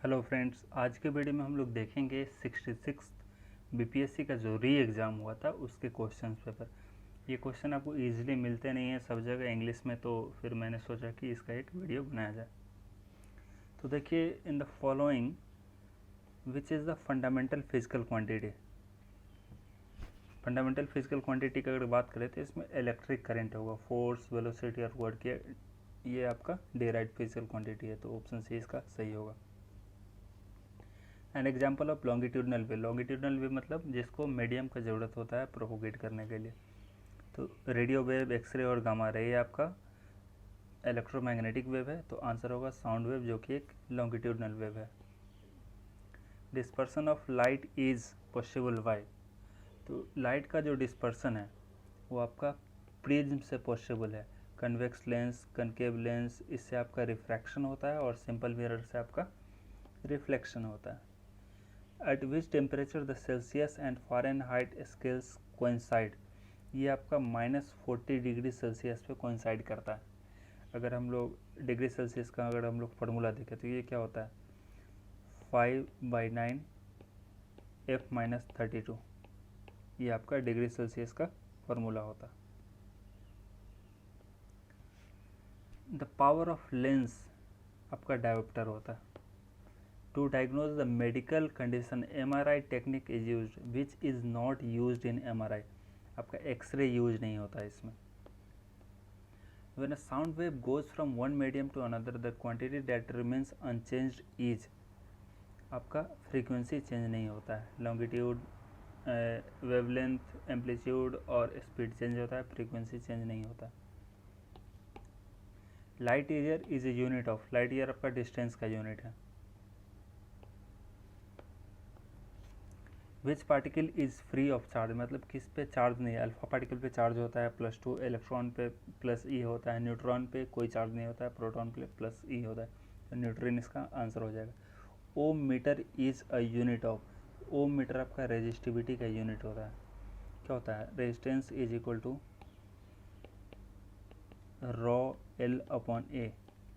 Hello friends, आज के video में हम लोग देखेंगे 66 बीपीएससी का जो री एग्ज़ाम हुआ था उसके क्वेश्चन पेपर। ये क्वेश्चन आपको इजीली मिलते नहीं है सब जगह इंग्लिश में, तो फिर मैंने सोचा कि इसका एक वीडियो बनाया जाए। तो देखिए, in the following which is the fundamental physical quantity. Fundamental physical quantity की अगर बात करें तो इसमें इलेक्ट्रिक करंट होगा, फोर्स, वेलोसिटी और वर्क के, ये आपका डेराइव्ड फिजिकल क्वांटिटी है, तो ऑप्शन सी इसका सही होगा। An example of longitudinal wave. Longitudinal wave मतलब जिसको मीडियम का ज़रूरत होता है प्रोपोगेट करने के लिए। तो रेडियो वेव, एक्सरे और गामा रे, ये आपका इलेक्ट्रोमैग्नेटिक वेव है, तो आंसर होगा साउंड वेव, जो कि एक लॉन्गिट्यूडनल वेव है। Dispersion of light is possible by. तो लाइट का जो डिस्पर्सन है वो आपका प्रिज्म से पॉसिबल है। कन्वेक्स लेंस, कनकेव लेंस, इससे आपका रिफ्रैक्शन होता है, और सिंपल मिरर से आपका रिफ्लेक्शन होता है। Eight which temperature the Celsius and Fahrenheit scales coincide. ये आपका -40 डिग्री सेल्सियस पे कोइंसाइड करता है। अगर हम लोग डिग्री सेल्सियस का अगर हम लोग फार्मूला देखें तो ये क्या होता है, 5/9 F-32। ये आपका डिग्री सेल्सियस का फार्मूला होता है। द पावर ऑफ लेंस आपका डायोप्टर होता है। To diagnose the medical condition MRI technique is use which is not use in MRI। आपका एक्सरे यूज नहीं होता है इसमें। When a sound wave goes from one medium to another, the quantity that remains unchanged is, आपका frequency change नहीं होता है। Longitude, wavelength, amplitude और स्पीड चेंज होता है, फ्रीक्वेंसी चेंज नहीं होता। Light year is a unit of. Light year आपका डिस्टेंस का यूनिट है। Which particle is free of charge, मतलब किस पे चार्ज नहीं है। अल्फा पार्टिकल पे चार्ज होता है +2, इलेक्ट्रॉन पे +E होता है, न्यूट्रॉन पे कोई चार्ज नहीं होता है, प्रोटॉन पे +E होता है, तो न्यूट्रॉन इसका आंसर हो जाएगा। Ohm metre is a unit of. Ohm metre आपका रेजिस्टिविटी का यूनिट होता है। क्या होता है, resistance is equal to rho L/A।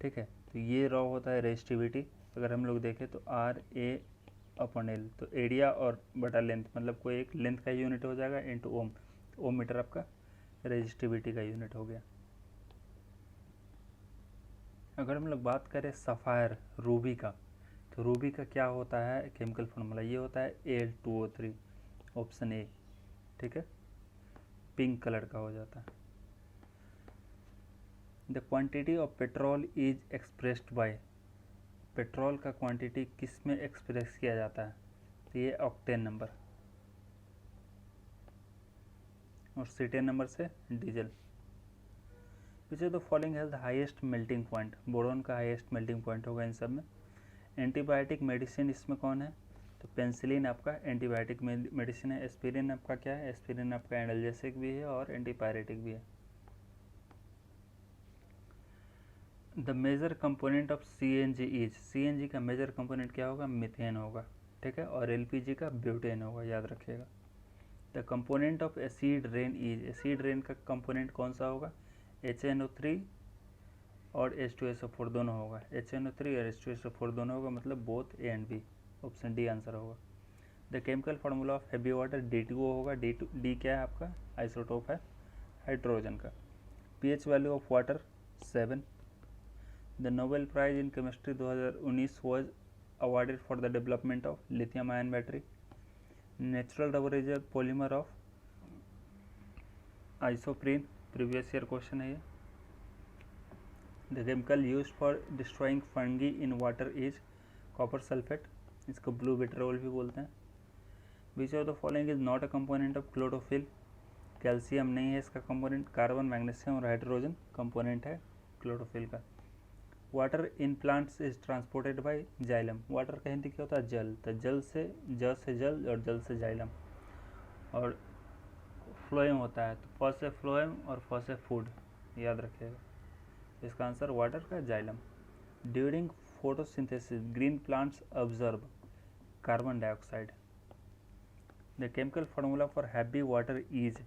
ठीक है, तो ये रॉ होता है रेजिस्टिविटी। अगर हम लोग देखें तो RA/L, तो एरिया और बटा लेंथ, मतलब कोई एक लेंथ का यूनिट हो जाएगा इनटू ओम। ओम मीटर आपका रेजिस्टिविटी का यूनिट हो गया। अगर हम लोग बात करें सफ़ायर, रूबी का, तो रूबी का क्या होता है केमिकल फार्मूला, ये होता है Al2O3, ऑप्शन ए। ठीक है, पिंक कलर का हो जाता है। The quantity of petrol is expressed by. Petrol का क्वांटिटी किस में एक्सप्रेस किया जाता है, तो ये ऑक्टेन नंबर, और सीटेन नंबर से diesel. Which of the following has the highest melting point. Boron का हाईएस्ट मेल्टिंग पॉइंट होगा इन सब में। एंटीबायोटिक मेडिसिन इसमें कौन है, तो पेंसिलिन आपका एंटीबायोटिक मेडिसिन है। एस्पिरिन आपका क्या है, एस्पिरिन आपका एनाल्जेसिक भी है और एंटीपायरेटिक भी है। The major component of CNG is. CNG का मेजर कंपोनेंट क्या होगा, मीथेन होगा। ठीक है, और LPG का ब्यूटेन होगा, याद रखिएगा। The component of acid rain is. Acid rain का कंपोनेंट कौन सा होगा, HNO3 और H2SO4 दोनों होगा। HNO3 और H2SO4 दोनों होगा, मतलब both A and B, option D answer होगा। The chemical formula of heavy water D2O होगा। D क्या है आपका, आइसोटोप है हाइड्रोजन का। pH value of water 7। The Nobel prize in chemistry 2019 was awarded for the development of lithium ion battery. Natural rubber is a polymer of isoprene, previous year question है ये। The chemical used for destroying fungi in water is copper sulphate, इसको blue vitriol भी बोलते हैं। Which of the following is not a component of chlorophyll. Calcium नहीं है इसका component, carbon, magnesium और हाइड्रोजन कंपोनेंट है क्लोरोफिल का। Water in plants is transported by xylem. Water का हिंदी क्या होता है, जल, तो जल से जल और जल से जाइलम। और फ्लोएम होता है, तो फ से फ्लोएम और फ से फूड, याद रखिएगा। इसका आंसर वाटर का xylem. During photosynthesis green plants observe carbon dioxide. The chemical formula for happy water is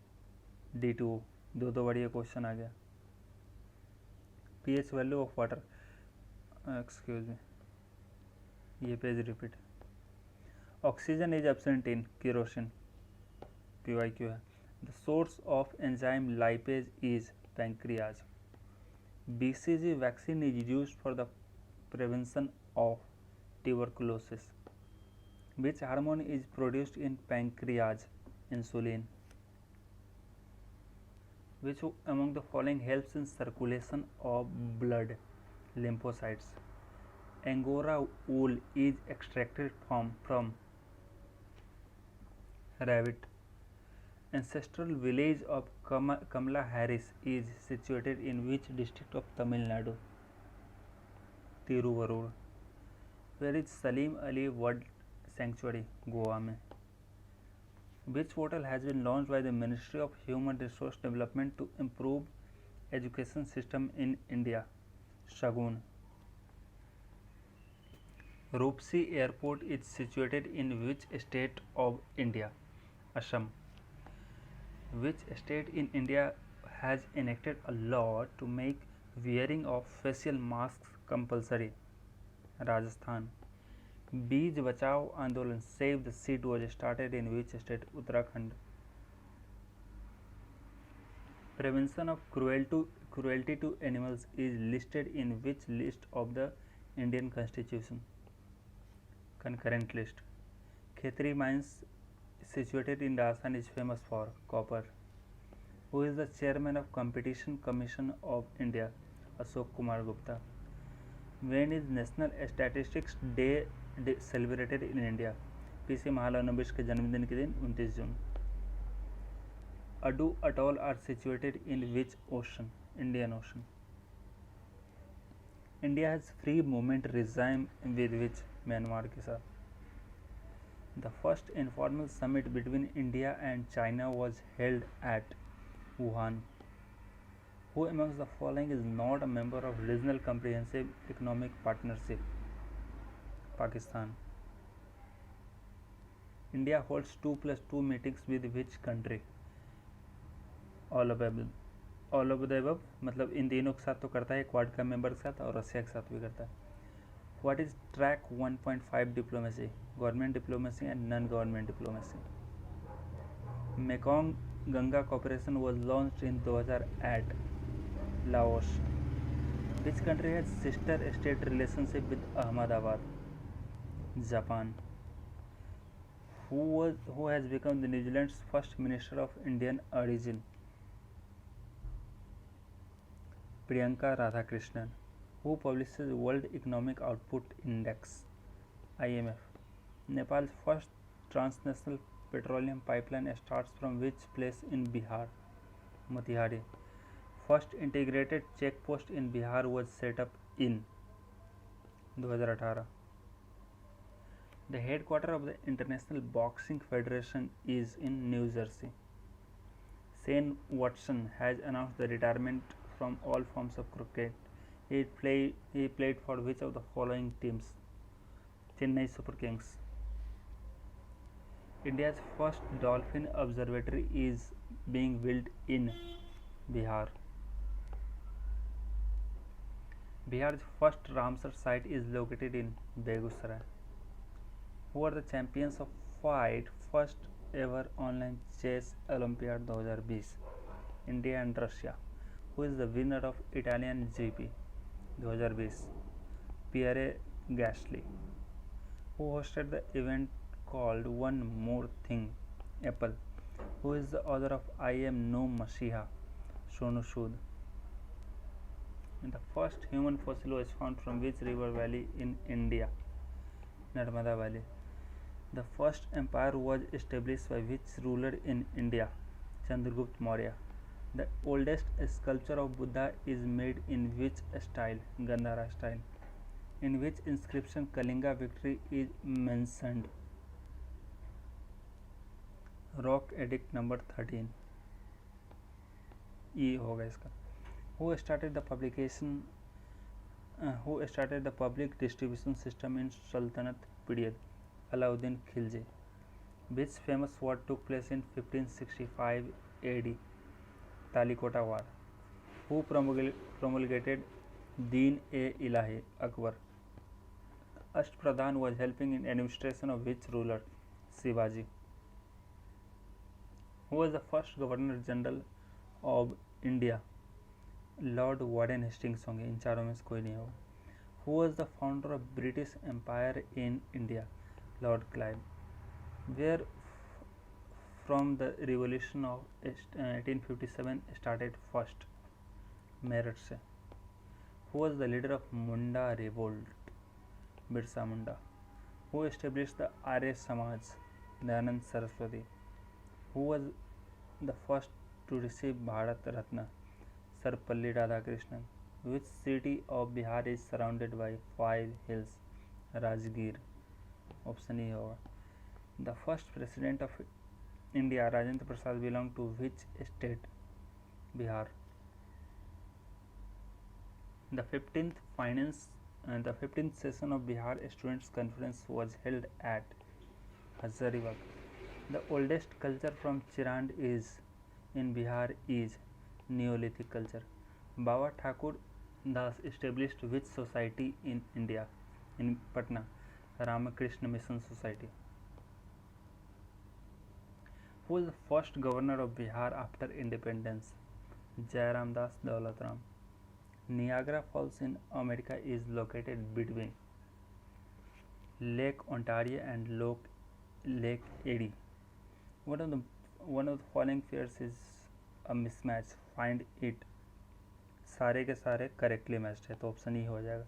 D2O। दो बार ये क्वेश्चन आ गया। pH value of water, excuse me, ये page repeat. Oxygen is absent in kerosene, PYQ है। The source of enzyme lipase is pancreas. BCG vaccine is used for the prevention of tuberculosis. Which hormone is produced in pancreas? Insulin. Which among the following helps in circulation of blood? Lymphocytes. Angora wool is extracted from rabbit. Ancestral village of Kamala Harris is situated in which district of Tamil Nadu? Tiruvarur. Where is Salim Ali World Sanctuary? Goa में. Which portal has been launched by the Ministry of Human Resource Development to improve education system in India? Shagun. Roopsi Airport is situated in which state of India? Assam. Which state in India has enacted a law to make wearing of facial masks compulsory? Rajasthan. बीज बचाओ आंदोलन save the seed was started in which state? Uttarakhand. Prevention of cruelty to animals is listed in which list of the Indian Constitution? Concurrent list. Khetri mines situated in Rajasthan is famous for copper. Who is the chairman of Competition Commission of India? Ashok Kumar Gupta. When is National Statistics Day celebrated in India? PC Mahalanobis के जन्मदिन के दिन 29 जून. Addu atoll are situated in which ocean? Indian ocean. India has free movement regime with which? Myanmar के साथ. The first informal summit between India and China was held at Wuhan. Who amongst the following is not a member of regional comprehensive economic partnership? Pakistan. India holds 2+2 meetings with which country? All of the above मतलब इन तीनों के साथ तो करता है, quad का member के साथ और रशिया के साथ भी करता है. What is track 1.5 diplomacy? Government diplomacy and non-government diplomacy. Mekong Ganga Cooperation was launched in 2008. Laos. Which country has sister state relationship with Ahmedabad? Japan. Who has become the New Zealand's first minister of Indian origin? Priyanka Radhakrishnan. Who publishes World Economic Output Index? IMF. Nepal's first transnational petroleum pipeline starts from which place in Bihar? Motihari. First integrated checkpost in Bihar was set up in 2018. The headquarters of the International Boxing Federation is in New Jersey. Shane Watson has announced the retirement from all forms of cricket. He played for which of the following teams? Chennai Super Kings. India's first dolphin observatory is being built in Bihar. Bihar's first Ramsar site is located in Begusarai. Who are the champions of fight first ever online chess Olympiad 2020? India and Russia. Who is the winner of Italian GP 2020? Pierre Gasly. Who hosted the event called One More Thing? Apple. Who is the author of I Am No Masiha? Sonu Sood. And the first human fossil was found from which river valley in India? Narmada Valley. The first empire was established by which ruler in India? Chandragupta Maurya. The oldest sculpture of Buddha is made in which style? Gandhara style. In which inscription Kalinga victory is mentioned? Rock Edict number 13. E होगा इसका. Who started the public distribution system in Sultanate period? Alauddin Khilji. Which famous war took place in 1565 AD? Talikota War. Who promulgated Deen-e-Ilahi? Akbar. Ashtpradhan was helping in administration of which ruler? Shivaji. Who was the first Governor General of India? Lord warden Hastings होंगे, इन चारों में से कोई नहीं होगा. Who was the founder of British empire in India? Lord Clive. Where from the revolution of 1857 started first? Meerut से. Who was the leader of Munda revolt? Birsa Munda. Who establish the Arya Samaj? Dayanand Saraswati. Who was the first to receive Bharat Ratna? Sarpalli Radhakrishnan. Which city of Bihar is surrounded by 5 hills? Rajgir. Option E होगा. The first president of India, Rajendra Prasad, belonged to which state? Bihar. The 15th session of Bihar Students' Conference was held at Hazaribagh. The oldest culture from Chirand in Bihar is Neolithic culture. Baba Thakur Das established which society in India? In Patna, Ramakrishna Mission Society. Who was the first governor of Bihar after independence? Jairam Das Daulatram. Niagara Falls in America is located between Lake Ontario and Lake Erie. One of the following pairs is a mismatch. Find it. सारे के सारे correctly matched है, तो option ही हो जाएगा.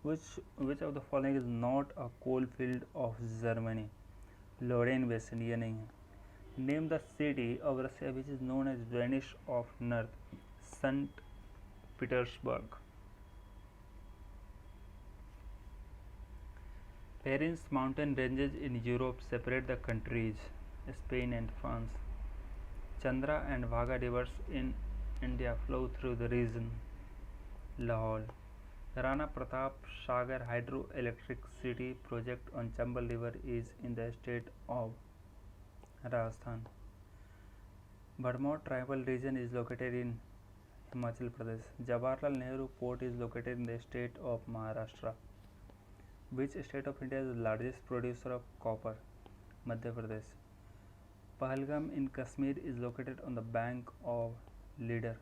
Which of the following is not a coal field of Germany? Lorraine basin, ये नहीं है. Name the city of Russia which is known as Venice of north? Saint Petersburg. Pyrenees mountain ranges in Europe separate the countries? Spain and France. Chandra and Bhaga rivers in India flow through the region? Lahore. Rana Pratap Sagar hydroelectricity project on Chambal river is in the state of Rajasthan. Bharmor tribal region is located in Himachal Pradesh. Jawaharlal Nehru Port is located in the state of Maharashtra. Which state of India is the largest producer of copper? Madhya Pradesh. Pahalgam in Kashmir is located on the bank of Leader.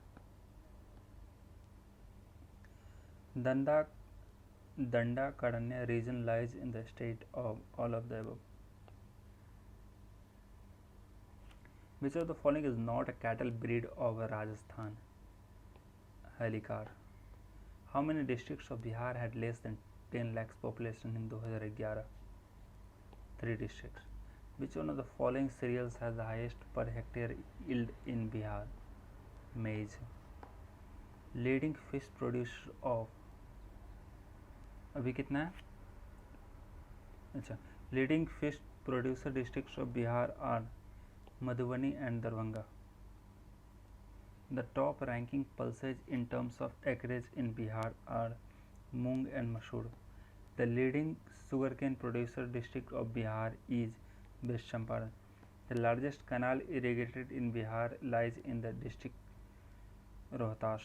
Dandakaranya region lies in the state of all of the above. Which of the following is not a cattle breed of Rajasthan? Halikar. How many districts of Bihar had less than 10 lakhs population in 2011? 3 districts. Which one of the following cereals has the highest per hectare yield in Bihar? Maize. Leading fish producer of अभी कितना है? अच्छा, leading fish producer districts of Bihar are Madhubani and Darbhanga. The top ranking pulses in terms of acreage in Bihar are Mung and Masoor. The leading sugarcane producer district of Bihar is West Champaran. The largest canal irrigated in Bihar lies in the district Rohtas.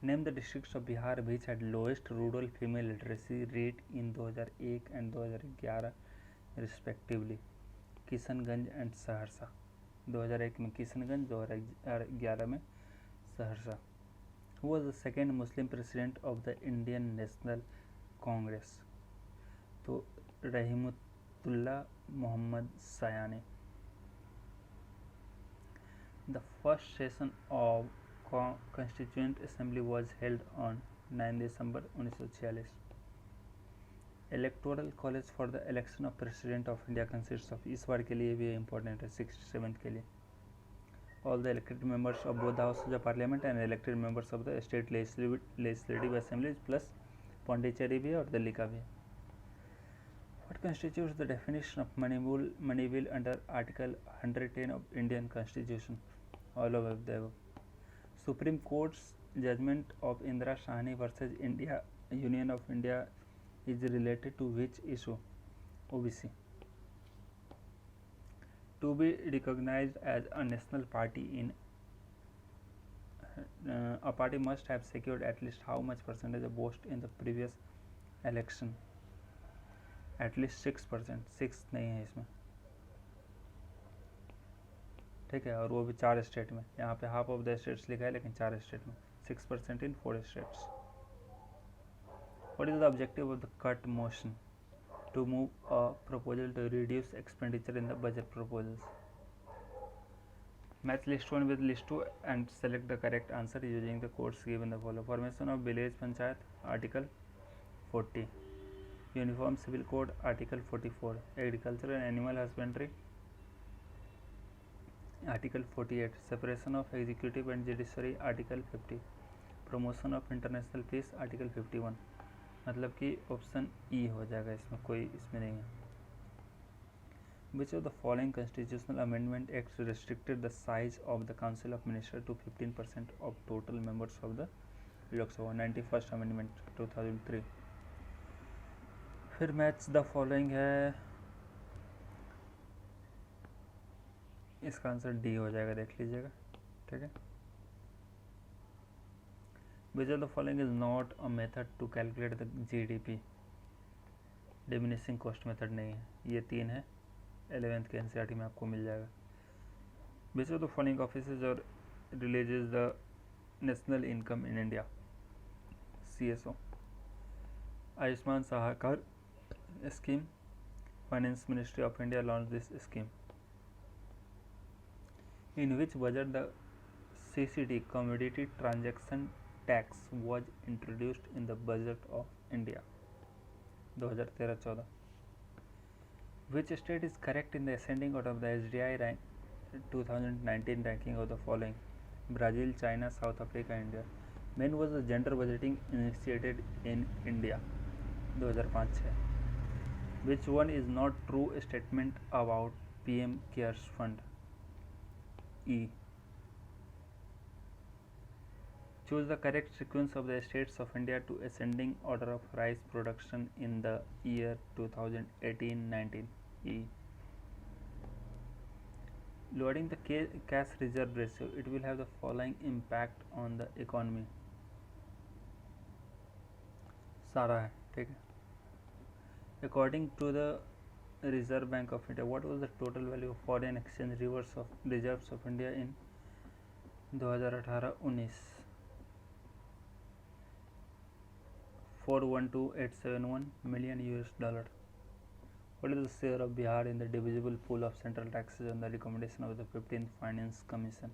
Name the districts of Bihar which had lowest rural female literacy rate in 2001 and 2011 respectively. Kishanganj and Saharsa. 2001 में किशनगंज, 2011 में Saharsa. Who was the second Muslim president of the Indian National Congress? तो रहीमतुल्ला मोहम्मद सयानी. The first session of Constituent Assembly was held on 9 December 1946. Electoral College for the election of President of India consists of, इस बार के लिए भी important है 67 के लिए, all the elected members of both the houses of parliament and elected members of the state legislative assemblies plus Pondicherry भी और दिल्ली का भी. What constitutes the definition of money bill under Article 110 of Indian Constitution? All of the above. Supreme Court's judgment of Indira Sahni versus Union of India is related to which issue? OBC. To be recognized as a national party a party must have secured at least how much percentage of votes in the previous election at least 6%, 6 नहीं है इसमें, ठीक है, और वो भी 4 state में। यहाँ पे हाफ ऑफ द स्टेट्स लिखा है लेकिन 4 स्टेट में, 6% in 4 states. What is the objective of the cut motion? To move a proposal to reduce expenditure in the budget proposals. Match list 1 with list 2 and select the correct answer using the codes given the follow. Formation of village panchayat, article 40. Uniform civil code, article 44. Agriculture and animal husbandry, article 48. Separation of executive and judiciary, article 50. Promotion of international peace, article 51. मतलब कि option E हो जाएगा इसमें, कोई इसमें नहीं है। Which of the following constitutional amendment acts restricted the size of the Council of Ministers to 15% of total members of the Lok Sabha? 91st Amendment 2003. फिर मैच द फॉलोइंग है, इसका आंसर डी हो जाएगा, देख लीजिएगा, ठीक है। Which of the following is not a method to calculate the GDP? Diminishing cost method नहीं है, ये 3 है, 11th के एनसीईआरटी में आपको मिल जाएगा। Which of the following offices or releases the national income in India? CSO. Ayushman Sahakar scheme, finance ministry of India launched this scheme. In which budget the CCT commodity transaction tax was introduced in the budget of India? 2013-14. Which state is correct in the ascending order of the SDI 2019 ranking of the following? Brazil, China, South Africa, India. When was the gender budgeting initiated in India? 2005-6. Which one is not true statement about PM Cares Fund? E. Choose the correct sequence of the states of India to ascending order of rice production in the year 2018-19. E. Lowering the cash reserve ratio, it will have the following impact on the economy. सारा है, ठीक है। According to the Reserve Bank of India, what was the total value of foreign exchange reserves of India in 2018-19? 412,871 million US dollar. What is the share of Bihar in the divisible pool of central taxes on the recommendation of the 15th Finance Commission?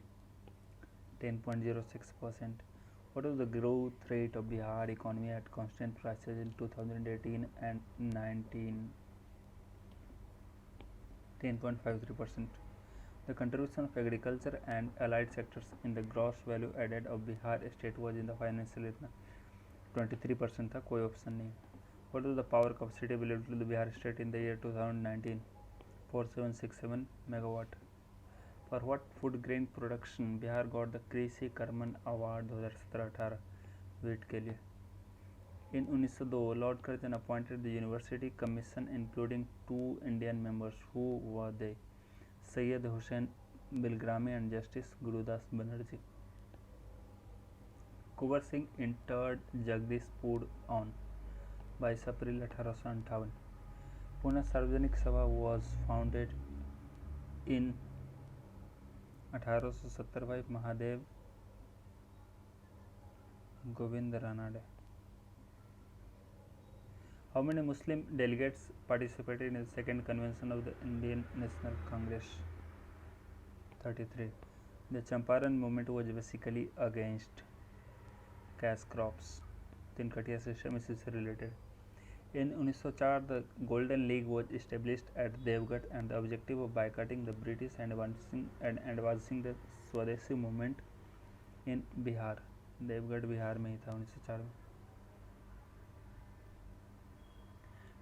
10.06%. What was the growth rate of Bihar economy at constant prices in 2018 and 19? 10.53%. The contribution of agriculture and allied sectors in the gross value added of Bihar state was in the financial year 23% था, कोई option नहीं। What was the power capacity available to the Bihar state in the year 2019? 4767 megawatt. For what food grain production Bihar got the कृषि Karman award 2017-18 wheat के लिए? In 1902, Lord Curzon appointed the University Commission including 2 Indian members. Who were they? Syed Hussain Bilgrami and Justice Gurudas Banerjee. Kunwar Singh entered Jagdishpur on 22 April 1858. Pune Sarvajanik Sabha was founded in 1870 by Mahadev Govind Ranade. How many Muslim delegates participated in the second convention of the Indian National Congress? 33. The Champaran movement was basically against cash crops. Tinkathia system इसी से related. In 1904, the Golden League was established at Devgarh and the objective of boycotting the British and advancing the Swadeshi movement in Bihar. Deogarh Bihar में ही था 1904 में.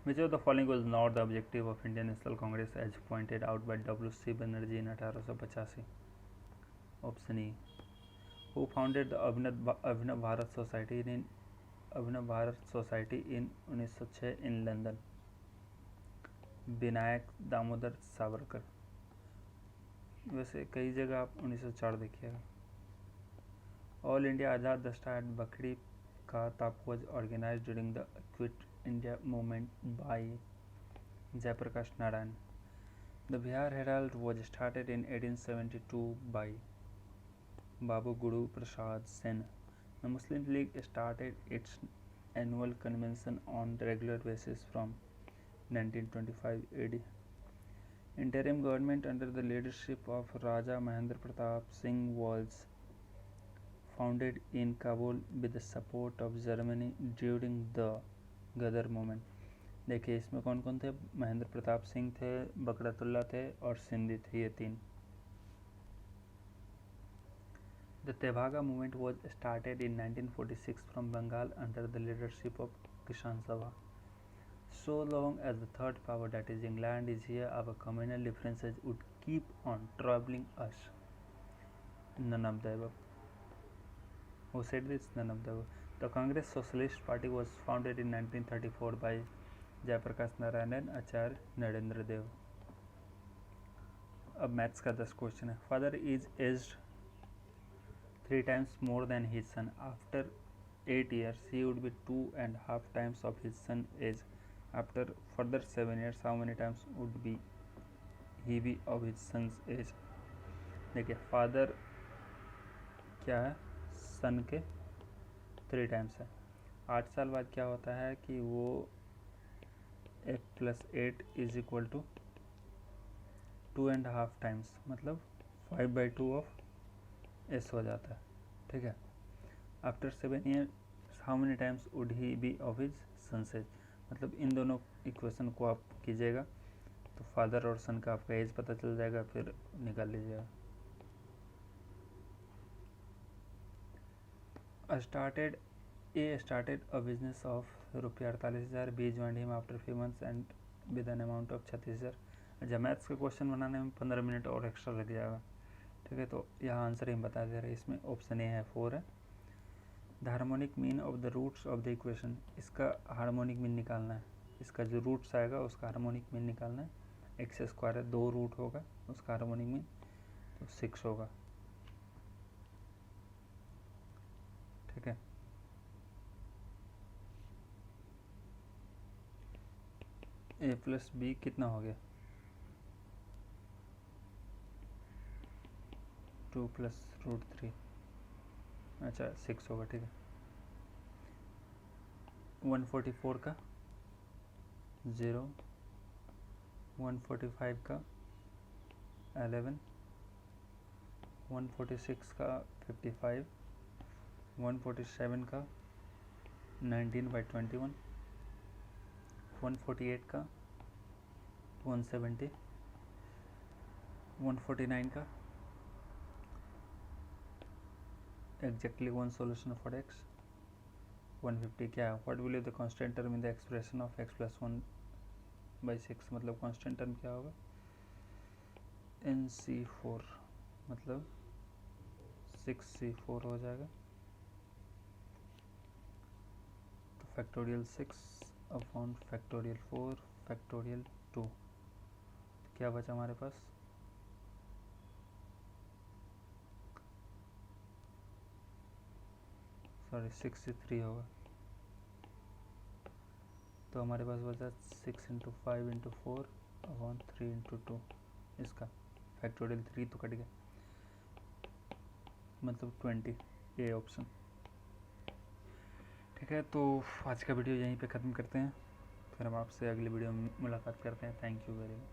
Which of the following was not the objective of Indian National Congress as pointed out by W.C. Banerjee in 1885? Option E. Who founded the Abhinav Bharat Society in 1906 in London? Vinayak Damodar Savarkar. वैसे कई जगह आप 1904 देखिएगा. All India आज़ाद दस्ता eight Bakhri का ताप was organize during the quit India movement by Jayaprakash Narayan. The Bihar Herald was started in 1872 by Babu Guru Prasad Sen. The Muslim League started its annual convention on regular basis from 1925 AD. Interim government under the leadership of Raja Mahendra Pratap Singh was founded in Kabul with the support of Germany during the Ghadar movement. देखिए इसमें कौन कौन थे, महेंद्र प्रताप सिंह थे, बकरतुल्ला थे और सिंधी थे, ये तीन. The Tevaga movement was started in 1946 from Bengal under the leadership of Kisan Sabha. So long as the third power, that is England, is here, our communal differences would keep on troubling us. None of the above. Who said this? None of the above. The Congress Socialist Party was founded in 1934 by Jayaprakash Narayan and Acharya Narendra Dev. अब maths का 10 question है. Father is aged 3 times more than his son. After 8 years, he would be 2.5 times of his son's age. After further 7 years, how many times would he be of his son's age? देखिए father क्या है, सन के 3 times है. 8 साल बाद क्या होता है कि वो f + 8 is equal to 2.5 times, मतलब 5/2 ऑफ s हो जाता है. ठीक है. After 7 years how many times would he be of his son's age, मतलब इन दोनों इक्वेशन को आप कीजिएगा तो फादर और सन का आपका एज पता चल जाएगा, फिर निकाल लीजिएगा. started a business of ₹48,000. B joined him after few months and with an amount of 36,000. अच्छा मैथ्स के क्वेश्चन बनाने में 15 मिनट और एक्स्ट्रा लग जाएगा. ठीक है, तो यहाँ आंसर ही बता दे रहे. इसमें ऑप्शन ए है 4 है. The harmonic mean of the roots of the equation, इसका हार्मोनिक मीन निकालना है. इसका जो रूट्स आएगा उसका हार्मोनिक मीन निकालना है. x² है, 2 रूट होगा, उसका हार्मोनिक मीन तो 6 होगा. ठीक है. a + b कितना हो गया, 2 + √3. अच्छा 6 होगा. ठीक है. 144 का 0, 145 का 11, 146 का 55, 147 का 19/21, 148 का 170, 149 का exactly one solution for x, 150 क्या है, what will be the constant term in the expression of x + 1/6, मतलब कांस्टेंट टर्म क्या होगा, NC4, मतलब 6C4 हो जाएगा. तो फैक्टोरियल 6/4 फैक्टोरियल 2, क्या बचा हमारे पास, सॉरी 63 होगा. तो हमारे पास बचा 6 × 5 × 4/3 × 2. इसका फैक्टोरियल 3 तो कट गया, मतलब 20, ये ऑप्शन. ठीक है, तो आज का वीडियो यहीं पे ख़त्म करते हैं, फिर हम आपसे अगली वीडियो में मुलाकात करते हैं. Thank you very much.